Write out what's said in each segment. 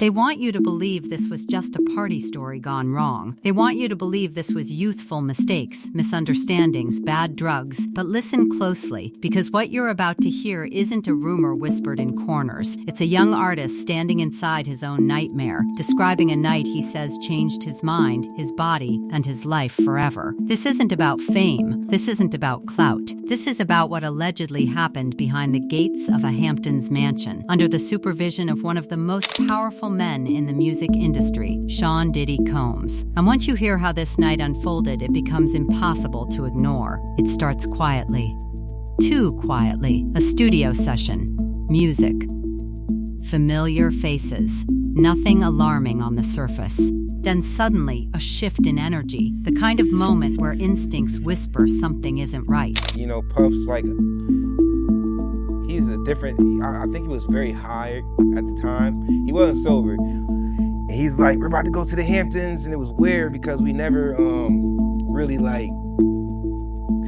They want you to believe this was just a party story gone wrong. They want you to believe this was youthful mistakes, misunderstandings, bad drugs. But listen closely, because what you're about to hear isn't a rumor whispered in corners. It's a young artist standing inside his own nightmare, describing a night he says changed his mind, his body, and his life forever. This isn't about fame. This isn't about clout. This is about what allegedly happened behind the gates of a Hamptons mansion, under the supervision of one of the most powerful men in the music industry, Sean Diddy Combs. And once you hear how this night unfolded, it becomes impossible to ignore. It starts quietly. Too quietly. A studio session. Music. Familiar faces. Nothing alarming on the surface. Then suddenly, a shift in energy. The kind of moment where instincts whisper something isn't right. You know, Puff's like, he's a different, I think he was very high at the time. He wasn't sober. And he's like, we're about to go to the Hamptons. And it was weird because we never really like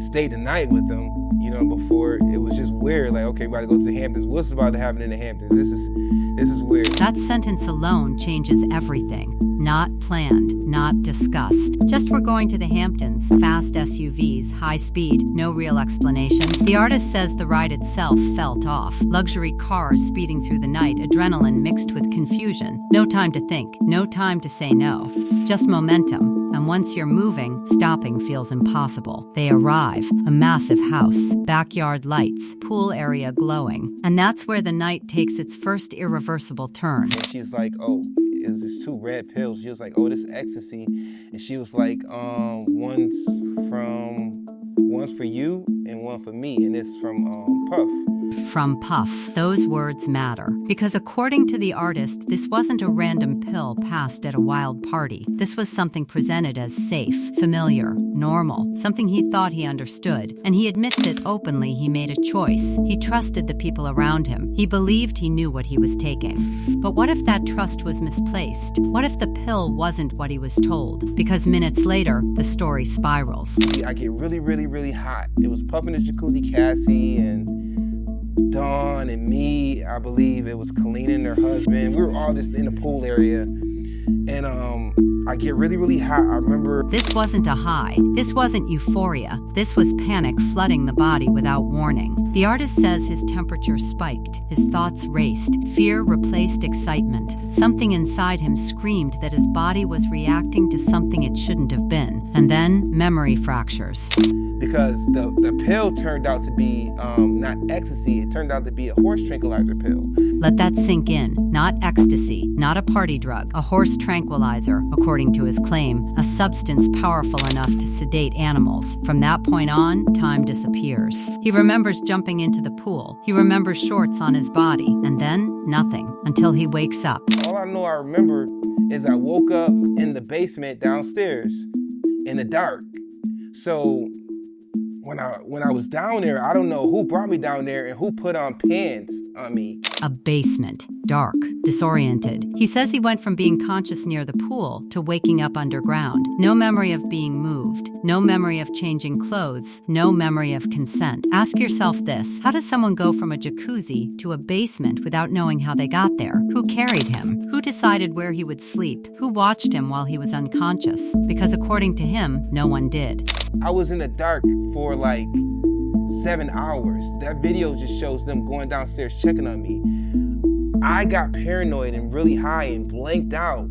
stayed the night with them, you know, before. It was just weird. Like, okay, we're about to go to the Hamptons. What's about to happen in the Hamptons? This is weird. That sentence alone changes everything. Not planned, not discussed. Just we're going to the Hamptons, fast SUVs, high speed, no real explanation. The artist says the ride itself felt off. Luxury cars speeding through the night, adrenaline mixed with confusion. No time to think, no time to say no. Just momentum. And once you're moving, stopping feels impossible. They arrive, a massive house, backyard lights, pool area glowing. And that's where the night takes its first irreversible turn. And she's like, oh, it's just 2 red pills. She was like, oh, this is ecstasy. And she was like, one's for you and one for me. And it's from Puff. From Puff. Those words matter. Because according to the artist, this wasn't a random pill passed at a wild party. This was something presented as safe, familiar, normal, something he thought he understood. And he admits it openly. He made a choice. He trusted the people around him. He believed he knew what he was taking. But what if that trust was misplaced? What if the pill wasn't what he was told? Because minutes later, the story spirals. I get really, really, really hot. It was Puff in the jacuzzi, Cassie, and Dawn and me. I believe it was Colleen and her husband. We were all just in the pool area. And I get really, really hot. I remember... This wasn't a high. This wasn't euphoria. This was panic flooding the body without warning. The artist says his temperature spiked. His thoughts raced. Fear replaced excitement. Something inside him screamed that his body was reacting to something it shouldn't have been. And then memory fractures. Because the pill turned out to be not ecstasy. It turned out to be a horse tranquilizer pill. Let that sink in. Not ecstasy, not a party drug, a horse tranquilizer, according to his claim, a substance powerful enough to sedate animals. From that point on, time disappears. He remembers jumping into the pool. He remembers shorts on his body, and then nothing, until he wakes up. All I know I remember is I woke up in the basement downstairs in the dark. So when I was down there, I don't know who brought me down there and who put on pants on me. A basement, dark, disoriented. He says he went from being conscious near the pool to waking up underground. No memory of being moved. No memory of changing clothes. No memory of consent. Ask yourself this. How does someone go from a jacuzzi to a basement without knowing how they got there? Who carried him? Who decided where he would sleep? Who watched him while he was unconscious? Because according to him, no one did. I was in the dark for like 7 hours. That video just shows them going downstairs checking on me. I got paranoid and really high and blanked out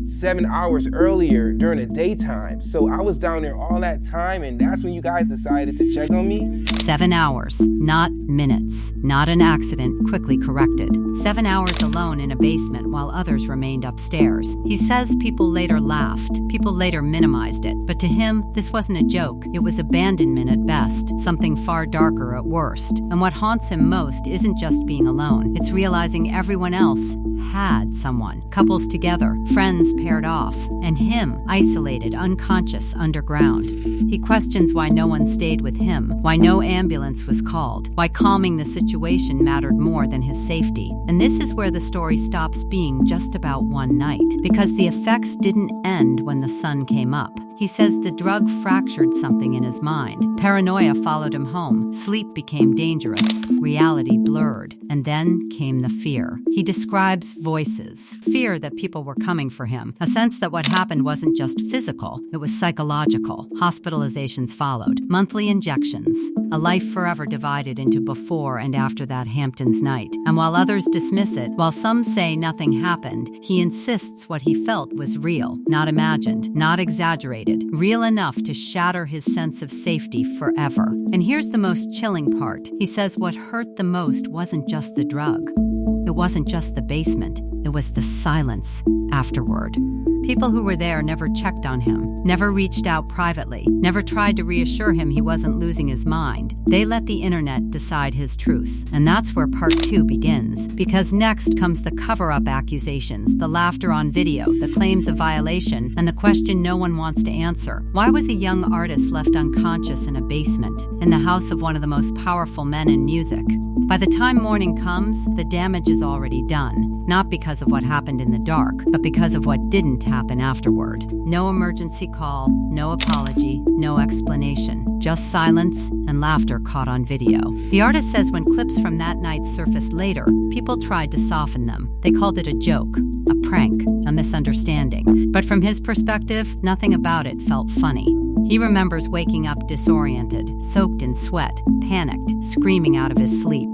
7 hours earlier during the daytime. So I was down there all that time, and that's when you guys decided to check on me? 7 hours, not minutes. Not an accident, quickly corrected. 7 hours alone in a basement while others remained upstairs. He says people later laughed. People later minimized it. But to him, this wasn't a joke. It was abandonment at best, something far darker at worst. And what haunts him most isn't just being alone. It's realizing everyone else had someone. Couples together, friends paired off, and him isolated, unconscious, underground. He questions why no one stayed with him, why no ambulance was called, why calming the situation mattered more than his safety. And this is where the story stops being just about one night, because the effects didn't end when the sun came up. He says the drug fractured something in his mind. Paranoia followed him home. Sleep became dangerous. Reality blurred. And then came the fear. He describes voices. Fear that people were coming for him. A sense that what happened wasn't just physical, it was psychological. Hospitalizations followed. Monthly injections. A life forever divided into before and after that Hamptons night. And while others dismiss it, while some say nothing happened, he insists what he felt was real, not imagined, not exaggerated, real enough to shatter his sense of safety forever. And here's the most chilling part. He says what hurt the most wasn't just the drug. It wasn't just the basement. It was the silence afterward. People who were there never checked on him, never reached out privately, never tried to reassure him he wasn't losing his mind. They let the internet decide his truth. And that's where part 2 begins. Because next comes the cover-up accusations, the laughter on video, the claims of violation, and the question no one wants to answer. Why was a young artist left unconscious in a basement, in the house of one of the most powerful men in music? By the time morning comes, the damage is already done. Not because of what happened in the dark, but because of what didn't happen afterward. No emergency call, no apology, no explanation. Just silence and laughter caught on video. The artist says when clips from that night surfaced later, people tried to soften them. They called it a joke, a prank, a misunderstanding. But from his perspective, nothing about it felt funny. He remembers waking up disoriented, soaked in sweat, panicked, screaming out of his sleep.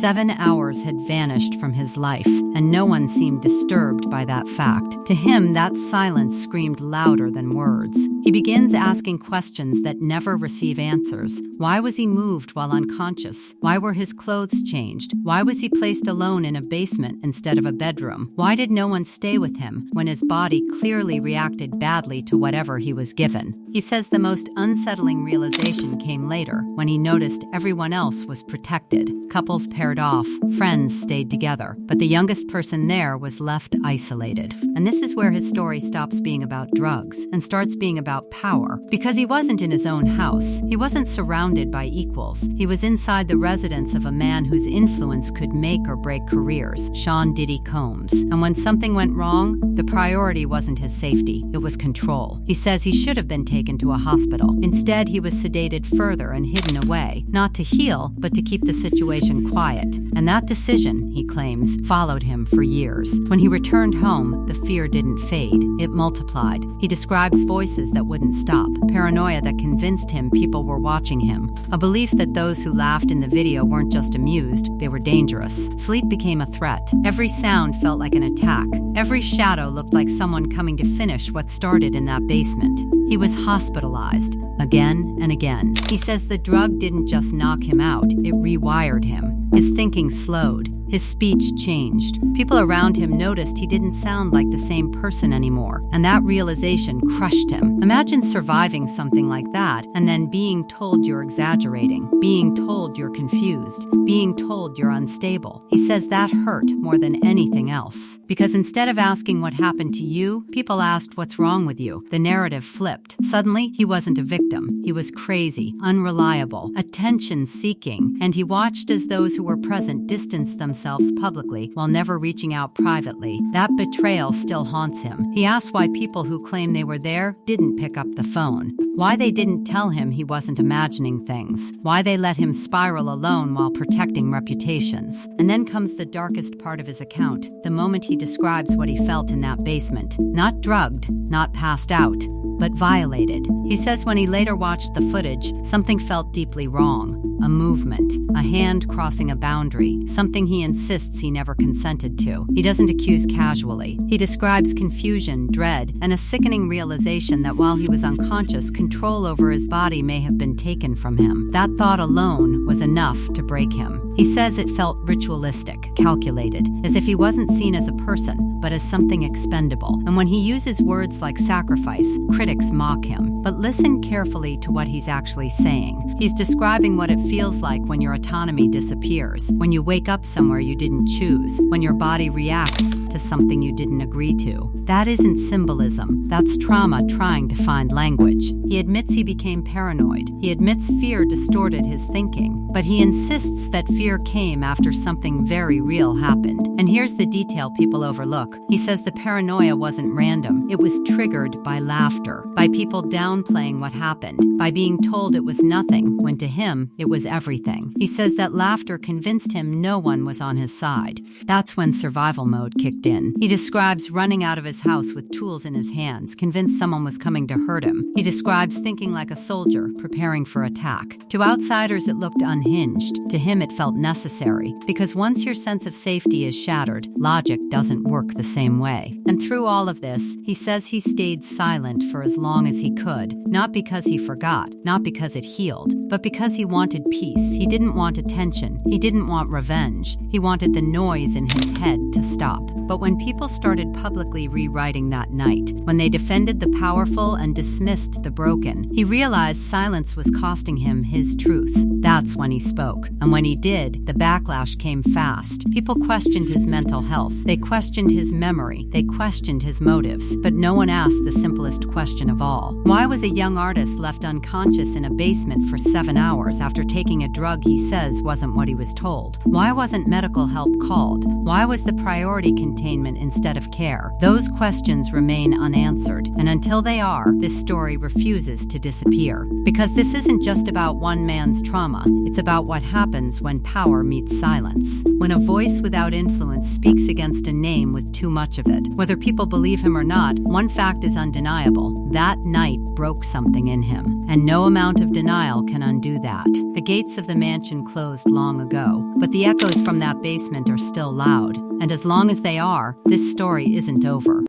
7 hours had vanished from his life, and no one seemed disturbed by that fact. To him, that silence screamed louder than words. He begins asking questions that never receive answers. Why was he moved while unconscious? Why were his clothes changed? Why was he placed alone in a basement instead of a bedroom? Why did no one stay with him when his body clearly reacted badly to whatever he was given? He says the most unsettling realization came later, when he noticed everyone else was protected. Couples paired off, friends stayed together, but the youngest person there was left isolated. And this is where his story stops being about drugs and starts being about power. Because he wasn't in his own house, he wasn't surrounded by equals. He was inside the residence of a man whose influence could make or break careers, Sean Diddy Combs. And when something went wrong, the priority wasn't his safety, it was control. He says he should have been taken to a hospital. Instead, he was sedated further and hidden away, not to heal, but to keep the situation quiet. And that decision, he claims, followed him for years. When he returned home, the fear didn't fade, it multiplied. He describes voices that wouldn't stop, paranoia that convinced him people were watching him, a belief that those who laughed in the video weren't just amused, they were dangerous. Sleep became a threat. Every sound felt like an attack. Every shadow looked like someone coming to finish what started in that basement. He was hospitalized, again and again. He says the drug didn't just knock him out, it rewired him. His thinking slowed. His speech changed. People around him noticed he didn't sound like the same person anymore, and that realization crushed him. Imagine surviving something like that and then being told you're exaggerating, being told you're confused, being told you're unstable. He says that hurt more than anything else. Because instead of asking what happened to you, people asked what's wrong with you. The narrative flipped. Suddenly, he wasn't a victim. He was crazy, unreliable, attention-seeking, and he watched as those who were present distanced themselves publicly while never reaching out privately. That betrayal still haunts him. He asks why people who claim they were there didn't pick up the phone, why they didn't tell him he wasn't imagining things, why they let him spiral alone while protecting reputations. And then comes the darkest part of his account, the moment he describes what he felt in that basement. Not drugged, not passed out, but violated. He says when he later watched the footage, something felt deeply wrong. A movement, a hand crossing a boundary, something he insists he never consented to. He doesn't accuse casually. He describes confusion, dread, and a sickening realization that while he was unconscious, control over his body may have been taken from him. That thought alone was enough to break him. He says it felt ritualistic, calculated, as if he wasn't seen as a person, but as something expendable. And when he uses words like sacrifice, critics mock him. But listen carefully to what he's actually saying. He's describing what it feels like when your autonomy disappears, when you wake up somewhere you didn't choose, when your body reacts to something you didn't agree to. That isn't symbolism. That's trauma trying to find language. He admits he became paranoid. He admits fear distorted his thinking. But he insists that fear came after something very real happened. And here's the detail people overlook. He says the paranoia wasn't random. It was triggered by laughter, by people downplaying what happened, by being told it was nothing, when to him, it was everything. He says that laughter convinced him no one was on his side. That's when survival mode kicked in. He describes running out of his house with tools in his hands, convinced someone was coming to hurt him. He describes thinking like a soldier, preparing for attack. To outsiders, it looked unhinged. To him, it felt necessary. Because once your sense of safety is shattered, logic doesn't work the same way. And through all of this, he says he stayed silent for as long as he could. Not because he forgot, not because it healed, but because he wanted peace. He didn't want attention. He didn't want revenge. He wanted the noise in his head to stop. But when people started publicly rewriting that night, when they defended the powerful and dismissed the broken, he realized silence was costing him his truth. That's when he spoke. And when he did, the backlash came fast. People questioned his mental health. They questioned his memory. They questioned his motives. But no one asked the simplest question of all. Why was a young artist left unconscious in a basement for 7 hours after taking a drug he says wasn't what he was told? Why wasn't medical help called? Why was the priority containment instead of care? Those questions remain unanswered. And until they are, this story refuses to disappear. Because this isn't just about one man's trauma. It's about what happens when power meets silence. When a voice without influence speaks against a name with too much of it. Whether people believe him or not, one fact is undeniable. That night broke something in him. And no amount of denial can undo that. The gates of the mansion closed long ago, but the echoes from that basement are still loud. And as long as they are, this story isn't over.